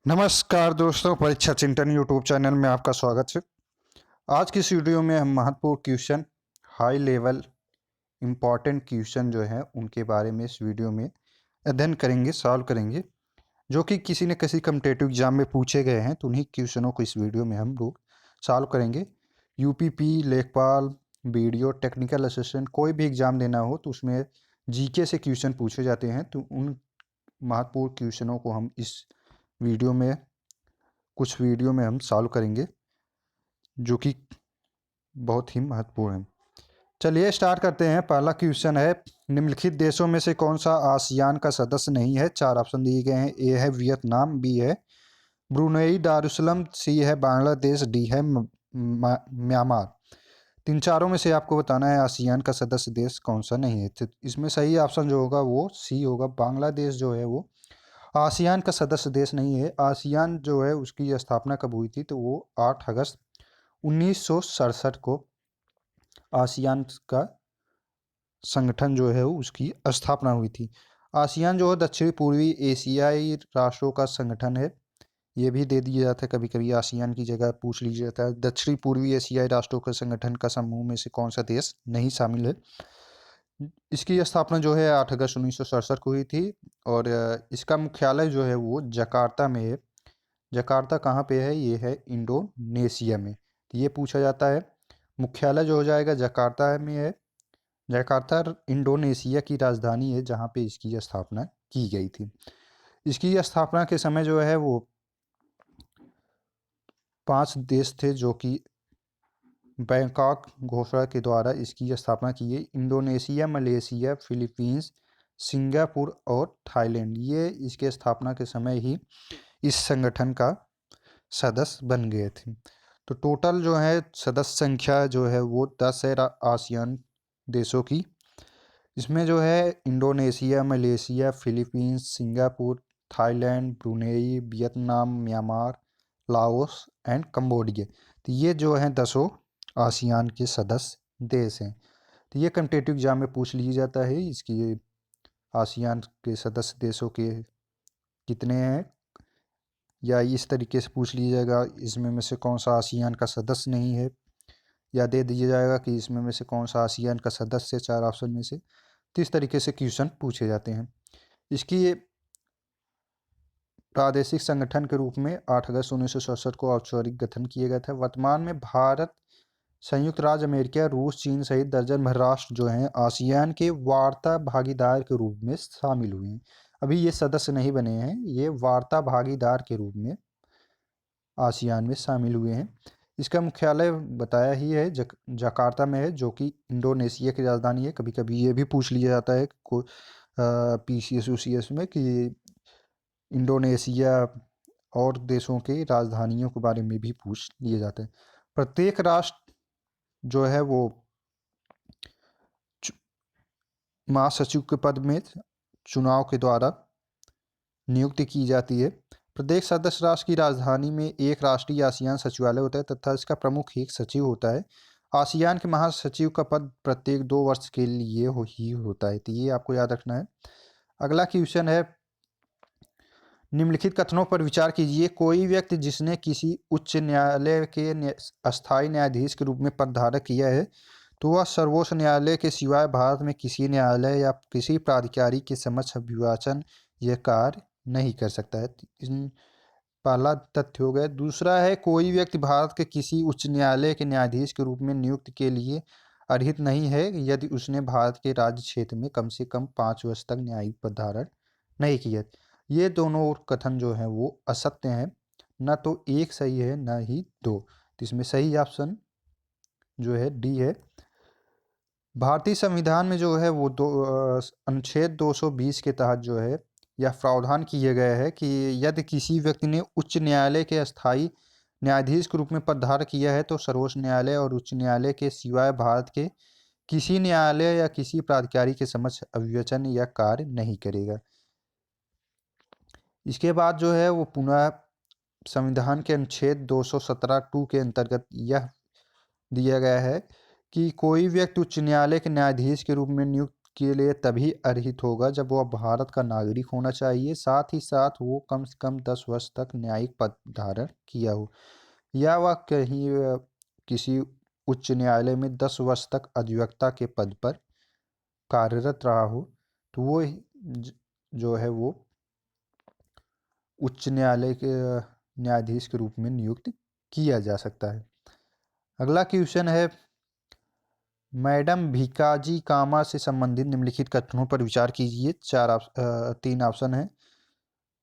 नमस्कार दोस्तों, परीक्षा चिंतन यूट्यूब चैनल में आपका स्वागत है। आज की इस वीडियो में हम महत्वपूर्ण question, high level important question जो है उनके बारे में इस वीडियो में अध्ययन करेंगे, सॉल्व करेंगे, जो कि किसी न किसी कम्पिटिटिव एग्जाम में पूछे गए हैं। तो उन्हीं क्वेश्चनों को इस वीडियो में हम लोग सॉल्व करेंगे। यूपीपी, लेखपाल, वीडियो, टेक्निकल असिस्टेंट, कोई भी एग्ज़ाम देना हो तो उसमें जीके से क्वेश्चन पूछे जाते हैं। तो उन महत्वपूर्ण क्वेश्चनों को हम इस वीडियो में हम सॉल्व करेंगे, जो कि बहुत ही महत्वपूर्ण है। चलिए स्टार्ट करते हैं। पहला क्वेश्चन है, निम्नलिखित देशों में से कौन सा आसियान का सदस्य नहीं है? चार ऑप्शन दिए गए हैं। ए है वियतनाम, बी है ब्रुनेई दारुसलम, सी है बांग्लादेश, डी है म्यांमार। तीन चारों में से आपको बताना है आसियान का सदस्य देश कौन सा नहीं है। तो इसमें सही ऑप्शन जो होगा वो सी होगा। बांग्लादेश जो है वो आसियान का सदस्य देश नहीं है। आसियान जो है उसकी स्थापना कब हुई थी? तो वो 8 अगस्त 1967 को आसियान का संगठन जो है उसकी स्थापना हुई थी। आसियान जो है दक्षिण पूर्वी एशियाई राष्ट्रों का संगठन है। ये भी दे दिया जाता है कभी कभी, आसियान की जगह पूछ लीजिए जाता है। दक्षिणी पूर्वी एशियाई राष्ट्रों के संगठन का समूह में से कौन सा देश नहीं शामिल है? इसकी स्थापना जो है 8 अगस्त 1967 को हुई थी। और इसका मुख्यालय जो है वो जकार्ता में है। जकार्ता कहाँ पे है? ये है इंडोनेशिया में। तो ये पूछा जाता है। मुख्यालय जो हो जाएगा जकार्ता में है। जकार्ता इंडोनेशिया की राजधानी है, जहाँ पे इसकी स्थापना की गई थी। इसकी स्थापना के समय जो है वो 5 देश थे जो कि बैंकॉक घोषणा के द्वारा इसकी स्थापना की गई। इंडोनेशिया, मलेशिया, फिलीपींस, सिंगापुर और थाईलैंड, ये इसके स्थापना के समय ही इस संगठन का सदस्य बन गए थे। तो टोटल जो है सदस्य संख्या जो है वो 10 है आसियान देशों की। इसमें जो है Indonesia, Malaysia, Philippines, Singapore, Thailand, Brunei, Vietnam, Myanmar, Laos and Cambodia, तो ये जो हैं 10 आसियान के सदस्य देश हैं। तो ये कम्पिटिटिव एग्जाम में पूछ लिया जाता है इसकी, आसियान के सदस्य देशों के कितने हैं, या इस तरीके से पूछ लिया जाएगा इसमें में से कौन सा आसियान का सदस्य नहीं है, या दे दिया जाएगा कि इसमें में से कौन सा आसियान का सदस्य है चार ऑप्शन में से। तो इस तरीके से क्वेश्चन पूछे जाते हैं। इसकी प्रादेशिक संगठन के रूप में 8 अगस्त 1967 को औपचारिक गठन किया गया था। वर्तमान में भारत, संयुक्त राज्य अमेरिका, रूस, चीन सहित दर्जन भर राष्ट्र जो हैं आसियान के वार्ता भागीदार के रूप में शामिल हुए हैं। अभी ये सदस्य नहीं बने हैं, ये वार्ता भागीदार के रूप में आसियान में शामिल हुए हैं। इसका मुख्यालय बताया ही है जकार्ता में है, जो कि इंडोनेशिया की राजधानी है। कभी कभी ये भी पूछ लिया जाता है को पीसीएस यूसीएस में कि इंडोनेशिया और देशों के राजधानियों के बारे में भी पूछ लिए जाते हैं। प्रत्येक राष्ट्र जो है वो महासचिव के पद में चुनाव के द्वारा नियुक्ति की जाती है। प्रत्येक सदस्य राष्ट्र की राजधानी में एक राष्ट्रीय आसियान सचिवालय होता है तथा इसका प्रमुख एक सचिव होता है। आसियान के महासचिव का पद प्रत्येक 2 वर्ष के लिए ही होता है। तो ये आपको याद रखना है। अगला क्वेश्चन है, निम्नलिखित कथनों पर विचार कीजिए। कोई व्यक्ति जिसने किसी उच्च न्यायालय के अस्थायी न्यायाधीश के रूप में पदधारण किया है तो वह सर्वोच्च न्यायालय के सिवाय भारत में किसी न्यायालय या किसी प्राधिकारी के समक्ष अभिभाषण यह कार्य नहीं कर सकता है। पहला तथ्य हो गया। दूसरा है, कोई व्यक्ति भारत के किसी उच्च न्यायालय के न्यायाधीश के रूप में नियुक्ति के लिए अर्हित नहीं है यदि उसने भारत के राज्य क्षेत्र में कम से कम 5 वर्ष तक न्यायिक पद धारण नहीं किया। ये दोनों कथन जो हैं वो असत्य हैं। न तो एक सही है न ही दो। तो इसमें सही ऑप्शन जो है डी है। भारतीय संविधान में जो है वो अनुच्छेद 220 के तहत जो है यह प्रावधान किया गया है कि यदि किसी व्यक्ति ने उच्च न्यायालय के अस्थायी न्यायाधीश के रूप में पदधारण किया है तो सर्वोच्च न्यायालय और उच्च न्यायालय के सिवाय भारत के किसी न्यायालय या किसी प्राधिकारी के समक्ष अभिवचन या कार्य नहीं करेगा। इसके बाद जो है वो पुनः संविधान के अनुच्छेद 217(2) के अंतर्गत यह दिया गया है कि कोई व्यक्ति उच्च न्यायालय के न्यायाधीश के रूप में नियुक्त के लिए तभी अर्हित होगा जब वह भारत का नागरिक होना चाहिए, साथ ही साथ वो कम से कम 10 वर्ष तक न्यायिक पद धारण किया हो, या वह कहीं किसी उच्च न्यायालय में 10 वर्ष तक अधिवक्ता के पद पर कार्यरत रहा हो, तो वो जो है वो उच्च न्यायालय के न्यायाधीश के रूप में नियुक्त किया जा सकता है। अगला क्वेश्चन है, मैडम भीकाजी कामा से संबंधित निम्नलिखित कथनों पर विचार कीजिए। 3 ऑप्शन है,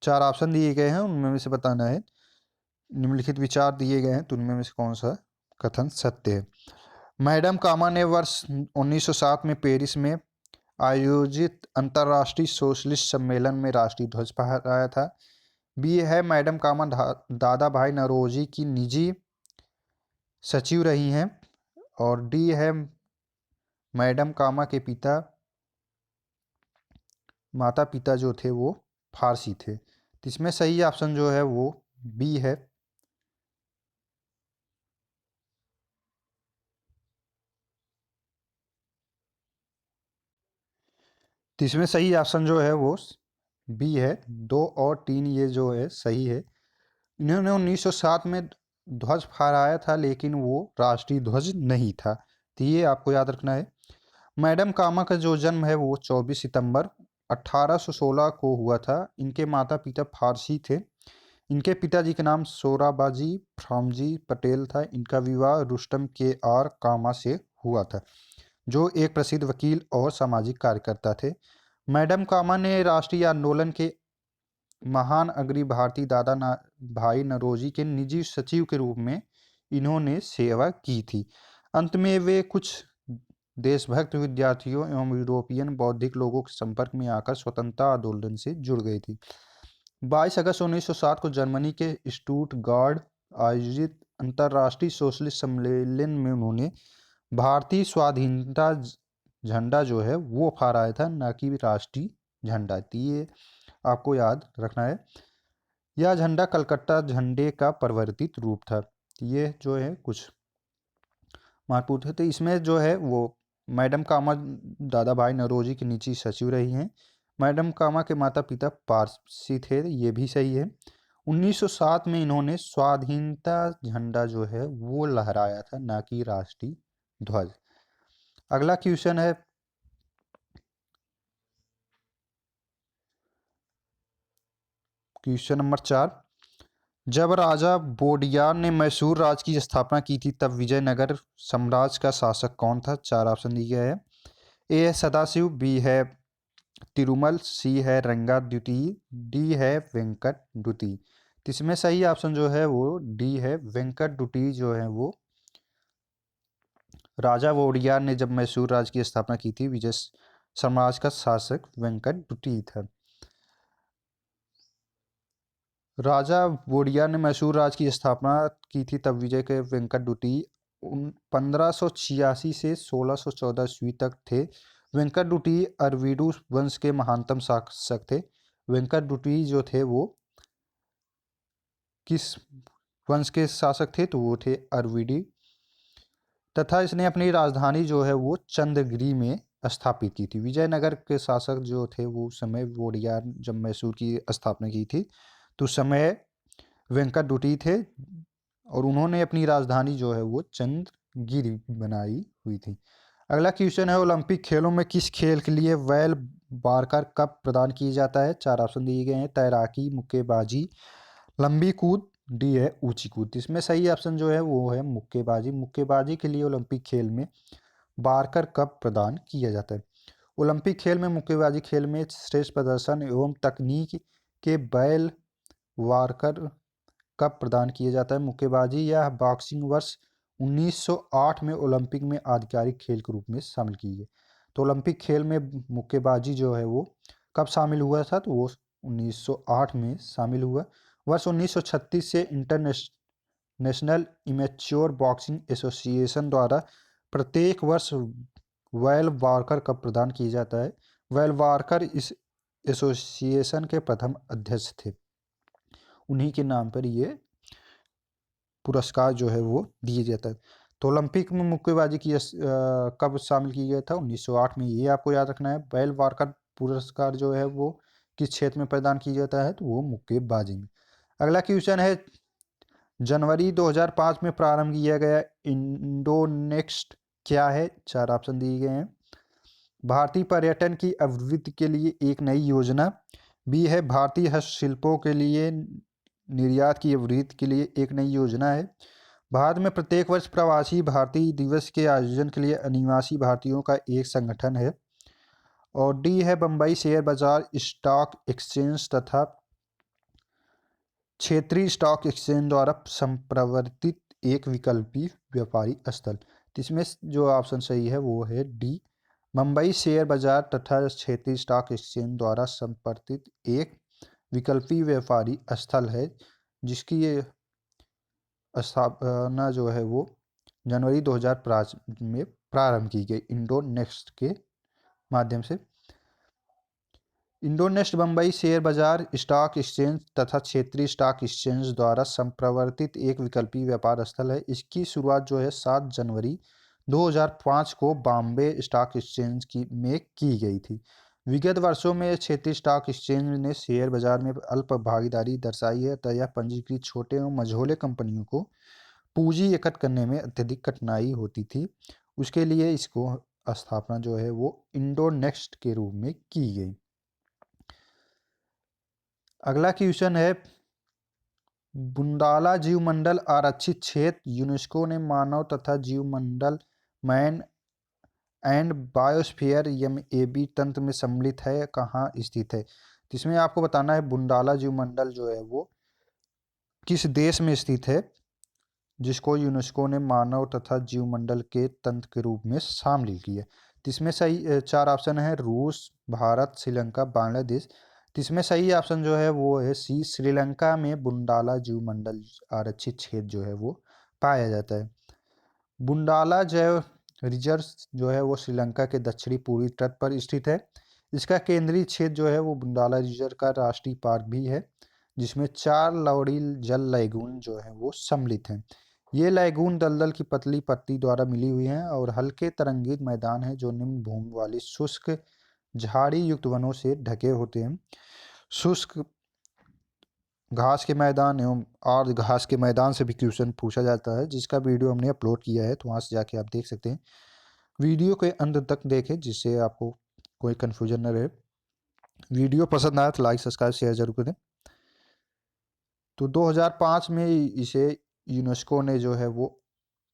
4 ऑप्शन दिए गए हैं, उनमें से बताना है। निम्नलिखित विचार दिए गए हैं तो उनमें से कौन सा कथन सत्य है। मैडम कामा ने वर्ष 1907 में पेरिस में आयोजित अंतर्राष्ट्रीय सोशलिस्ट सम्मेलन में राष्ट्रीय ध्वज फहराया था। बी है, मैडम कामा दादा भाई नौरोजी की निजी सचिव रही हैं। और डी है, मैडम कामा के माता पिता जो थे वो फारसी थे। तो इसमें सही ऑप्शन जो है वो बी है। तो इसमें सही ऑप्शन जो है वो बी है। 2 और 3 ये जो है सही है। इन्होंने 1907 में ध्वज फहराया था, लेकिन वो राष्ट्रीय ध्वज नहीं था। तो ये आपको याद रखना है। मैडम कामा का जो जन्म है वो 24 सितंबर 1816 को हुआ था। इनके माता पिता फारसी थे। इनके पिताजी का नाम सोराबाजी फ्रामजी पटेल था। इनका विवाह रुस्तम के आर कामा से हुआ था, जो एक प्रसिद्ध वकील और सामाजिक कार्यकर्ता थे। मैडम कामा ने राष्ट्रीय आंदोलन के महान अग्रणी भारतीय भाई नौरोजी के निजी सचिव के रूप में इन्होंने सेवा की थी। अंत में वे कुछ देशभक्त विद्यार्थियों एवं यूरोपियन बौद्धिक लोगों के संपर्क में आकर स्वतंत्रता आंदोलन से जुड़ गई थी। 22 अगस्त 1907 को जर्मनी के स्टुटगार्ट आयोजित अंतर्राष्ट्रीय सोशलिस्ट सम्मेलन में उन्होंने भारतीय स्वाधीनता झंडा जो है वो फहराया था, न कि राष्ट्रीय झंडा। तो ये आपको याद रखना है। यह झंडा कलकत्ता झंडे का परिवर्तित रूप था। ये जो है कुछ महत्वपूर्ण है। तो इसमें जो है वो मैडम कामा दादा भाई नौरोजी की निजी सचिव रही हैं। मैडम कामा के माता पिता पारसी थे, ये भी सही है। 1907 में इन्होंने स्वाधीनता झंडा जो है वो लहराया था, ना कि राष्ट्रीय ध्वज। अगला क्वेश्चन है, क्वेश्चन नंबर 4। जब राजा वोडियार ने मैसूर राज्य की स्थापना की थी, तब विजयनगर साम्राज्य का शासक कौन था? 4 ऑप्शन दिए गए हैं। ए है सदाशिव, बी है तिरुमल, सी है रंगा द्वितीय, डी है वेंकट द्वितीय। तो इसमें सही ऑप्शन जो है वो डी है, वेंकट द्वितीय जो है वो राजा वोडियार ने जब मैसूर राज्य की स्थापना की थी, विजय साम्राज्य का शासक वेंकट द्वितीय था। राजा वोडियार ने मैसूर राज्य की स्थापना की थी, तब विजय के वेंकट द्वितीय 1586 से 1614 ईस्वी तक थे। वेंकट द्वितीय अरविडू वंश के महानतम शासक थे। वेंकट द्वितीय जो थे वो किस वंश के शासक थे? तो वो थे अरविडी, तथा इसने अपनी राजधानी जो है वो चंद्रगिरी में स्थापित की थी। विजयनगर के शासक जो थे वो उस समय वोडियार जब मैसूर की स्थापना की थी, तो उस समय वेंकट द्वितीय थे और उन्होंने अपनी राजधानी जो है वो चंद्रगिरी बनाई हुई थी। अगला क्वेश्चन है, ओलंपिक खेलों में किस खेल के लिए वेल वार्कर कप प्रदान किया जाता है? 4 ऑप्शन दिए गए हैं। तैराकी, मुक्केबाजी, लंबी कूद, डी है ऊंची कूद। इसमें सही ऑप्शन जो है वो है मुक्केबाजी। मुक्केबाजी के लिए ओलंपिक खेल में वार्कर कप प्रदान किया जाता है। ओलंपिक खेल में मुक्केबाजी खेल में श्रेष्ठ प्रदर्शन एवं तकनीक के बैल वार्कर कप प्रदान किया जाता है। मुक्केबाजी या बॉक्सिंग वर्ष 1908 में ओलंपिक में आधिकारिक खेल के रूप में शामिल की गई। तो ओलंपिक खेल में मुक्केबाजी जो है वो कब शामिल हुआ था? तो वो 1908 में शामिल हुआ। वर्ष 1936 से इंटरनेशनल इमेच्योर बॉक्सिंग एसोसिएशन द्वारा प्रत्येक वर्ष वेल वार्कर कप प्रदान किया जाता है। वेल वार्कर इस एसोसिएशन के प्रथम अध्यक्ष थे। उन्हीं के नाम पर ये पुरस्कार जो है वो दिया जाता है। तो ओलंपिक में मुक्केबाजी कब शामिल किया गया था? 1908 में। ये आपको याद रखना है। बेल वार्कर पुरस्कार जो है वो किस क्षेत्र में प्रदान किया जाता है? तो वो मुक्केबाजी में। अगला क्वेश्चन है, जनवरी 2005 में प्रारंभ किया गया इंडोनेक्स्ट क्या है? 4 ऑप्शन दिए गए हैं। भारतीय पर्यटन की अभिवृद्धि के लिए एक नई योजना। बी है भारतीय हस्तशिल्पों के लिए निर्यात की अभिवृद्धि के लिए एक नई योजना है। भारत में प्रत्येक वर्ष प्रवासी भारतीय दिवस के आयोजन के लिए अनिवासी भारतीयों का एक संगठन है। और डी है बम्बई शेयर बाजार स्टॉक एक्सचेंज तथा क्षेत्रीय स्टॉक एक्सचेंज द्वारा संप्रवर्तित एक विकल्पी व्यापारी स्थल। तो इसमें जो ऑप्शन सही है वो है डी, मुंबई शेयर बाजार तथा क्षेत्रीय स्टॉक एक्सचेंज द्वारा संपर्कित एक विकल्पी व्यापारी स्थल है, जिसकी ये स्थापना जो है वो जनवरी 2005 में प्रारंभ की गई इंडोनेक्स्ट के माध्यम से। इंडोनेस्ट बम्बई शेयर बाजार स्टॉक एक्सचेंज तथा क्षेत्रीय स्टॉक एक्सचेंज द्वारा संप्रवर्तित एक विकल्पी व्यापार स्थल है। इसकी शुरुआत जो है 7 जनवरी 2005 को बॉम्बे स्टॉक एक्सचेंज में की गई थी। विगत वर्षों में क्षेत्रीय स्टॉक एक्सचेंज ने शेयर बाजार में अल्प भागीदारी दर्शाई है, तथा पंजीकृत छोटे एवं मझोले कंपनियों को पूंजी एकत्र करने में अत्यधिक कठिनाई होती थी। उसके लिए इसको स्थापना जो है वो इंडोनेक्स्ट के रूप में की गई। अगला क्वेश्चन है, बुंडाला जीवमंडल आरक्षित क्षेत्र यूनेस्को ने मानव तथा जीवमंडल मैन एंड बायोस्फीयर एमएबी तंत्र में सम्मिलित है, कहाँ स्थित है? जिसमें आपको बताना है बुंडाला जीवमंडल जो है वो किस देश में स्थित है, जिसको यूनेस्को ने मानव तथा जीवमंडल के तंत्र के रूप में शामिल किया। जिसमें सही 4 ऑप्शन है, रूस, भारत, श्रीलंका, बांग्लादेश। इसमें सही ऑप्शन जो है वो है सी, श्रीलंका में बुंडाला जीवमंडल आरक्षित क्षेत्र जो है वो पाया जाता है। बुंडाला जैव रिजर्व जो है वो श्रीलंका के दक्षिणी पूर्वी तट पर स्थित है। इसका केंद्रीय क्षेत्र जो है वो बुंडाला रिजर्व का राष्ट्रीय पार्क भी है, जिसमें 4 लवड़ी जल लैगून जो है वो सम्मिलित हैं। ये लैगून दलदल की पतली पट्टी द्वारा मिली हुई हैं और हल्के तरंगित मैदान है जो निम्न भूमि वाली शुष्क झाड़ी युक्त वनों से ढके होते हैं। शुष्क घास के मैदान एवं और घास के मैदान से भी क्वेश्चन पूछा जाता है, जिसका वीडियो हमने अपलोड किया है, तो वहाँ से जाके आप देख सकते हैं। वीडियो के अंत तक देखें जिससे आपको कोई कन्फ्यूजन न रहे। वीडियो पसंद आया तो लाइक सब्सक्राइब शेयर जरूर करें। तो 2005 में इसे यूनेस्को ने जो है वो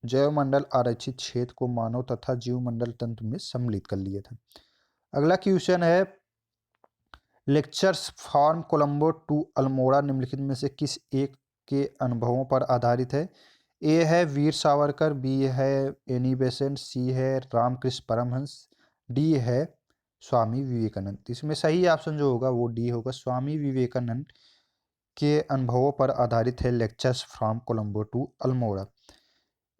जैवमंडल आरक्षित क्षेत्र को मानव तथा जीवमंडल तंत्र में सम्मिलित कर लिया था। अगला क्वेश्चन है, lectures from Colombo to Almora निम्नलिखित में से किस एक के अनुभवों पर आधारित है? ए है वीर सावरकर, बी है एनी बेसेंट, सी है रामकृष्ण परमहंस, डी है स्वामी विवेकानंद। इसमें सही ऑप्शन जो होगा वो डी होगा, स्वामी विवेकानंद के अनुभवों पर आधारित है lectures from Colombo to Almora.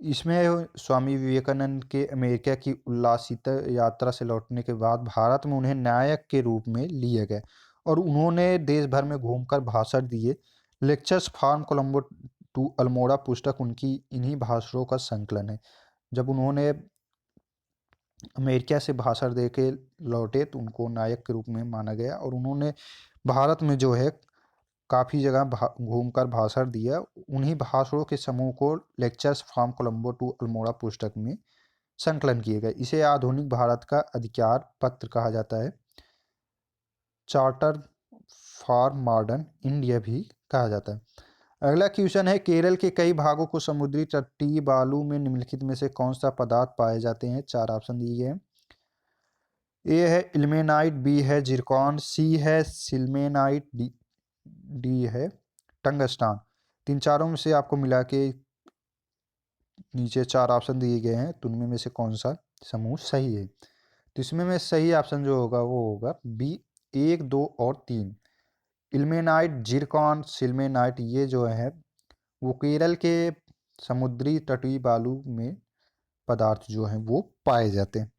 इसमें स्वामी विवेकानंद के अमेरिका की उल्लासित यात्रा से लौटने के बाद भारत में उन्हें नायक के रूप में लिए गए और उन्होंने देश भर में घूमकर भाषण दिए। Lectures from Colombo to Almora पुस्तक उनकी इन्हीं भाषणों का संकलन है। जब उन्होंने अमेरिका से भाषण दे के लौटे तो उनको नायक के रूप में माना गया और उन्होंने भारत में जो है काफ़ी जगह घूमकर भाषण दिया। उन्हीं भाषणों के समूह को lectures from Colombo to Almora पुस्तक में संकलन किए गए। इसे आधुनिक भारत का अधिकार पत्र कहा जाता है, चार्टर फॉर मॉडर्न इंडिया भी कहा जाता है। अगला क्वेश्चन है, केरल के कई भागों को समुद्री तटीय बालू में निम्नलिखित में से कौन सा पदार्थ पाए जाते हैं? 4 ऑप्शन दिए गए हैं। ए है इल्मेनाइट, बी है जिरकॉन, सी है सिल्मेनाइट, डी है टंगस्टान। तीन चारों में से आपको मिला के नीचे 4 ऑप्शन दिए गए हैं, तो उनमें में से कौन सा समूह सही है? तो इसमें में सही ऑप्शन जो होगा वो होगा बी, 1, 2 और 3। इल्मेनाइट, जिरकॉन, सिल्मेनाइट ये जो है वो केरल के समुद्री तटीय बालू में पदार्थ जो हैं वो पाए जाते हैं।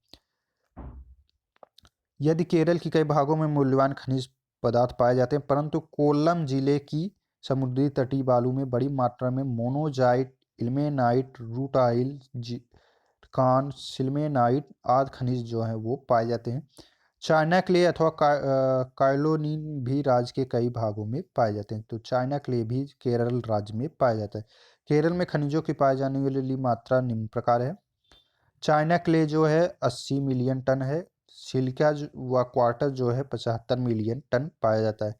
यदि केरल के कई भागों में मूल्यवान खनिज पदार्थ पाए जाते हैं, परंतु कोल्लम जिले की समुद्री तटीय बालू में बड़ी मात्रा में मोनोजाइट इल्मेनाइट, रूटाइल, जिरकान, सिल्मेनाइट आदि खनिज जो हैं वो पाए जाते हैं। चाइना क्ले अथवा काइलोनिन भी राज्य के कई भागों में पाए जाते हैं। तो चाइना क्ले भी केरल राज्य में पाया जाता है। केरल में खनिजों की पाए जाने वाली मात्रा निम्न प्रकार है। चाइना क्ले जो है 80 मिलियन टन है। सिलिका व क्वार्टर जो है 75 मिलियन टन पाया जाता है।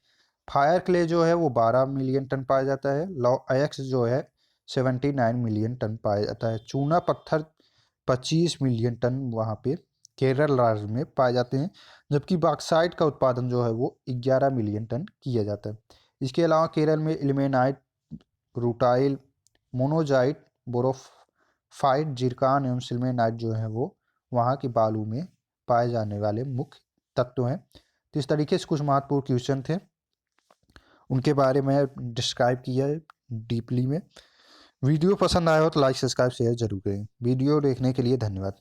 फायर क्ले जो है वो 12 मिलियन टन पाया जाता है। लौह जो है 79 मिलियन टन पाया जाता है। चूना पत्थर 25 मिलियन टन वहाँ पे केरल राज्य में पाए जाते हैं। जबकि बॉक्साइट का उत्पादन जो है वो 11 मिलियन टन किया जाता है। इसके अलावा केरल में इल्मेनाइट, रूटाइल, मोनोजाइट, बोरोफाइट, जिरकान एवं सिल्मेनाइट जो है वो वहाँ के बालू में पाए जाने वाले मुख्य तत्व हैं। तो इस तरीके से कुछ महत्वपूर्ण क्वेश्चन थे, उनके बारे में डिस्क्राइब किया है डीपली में। वीडियो पसंद आया हो तो लाइक, सब्सक्राइब, शेयर जरूर करें। वीडियो देखने के लिए धन्यवाद।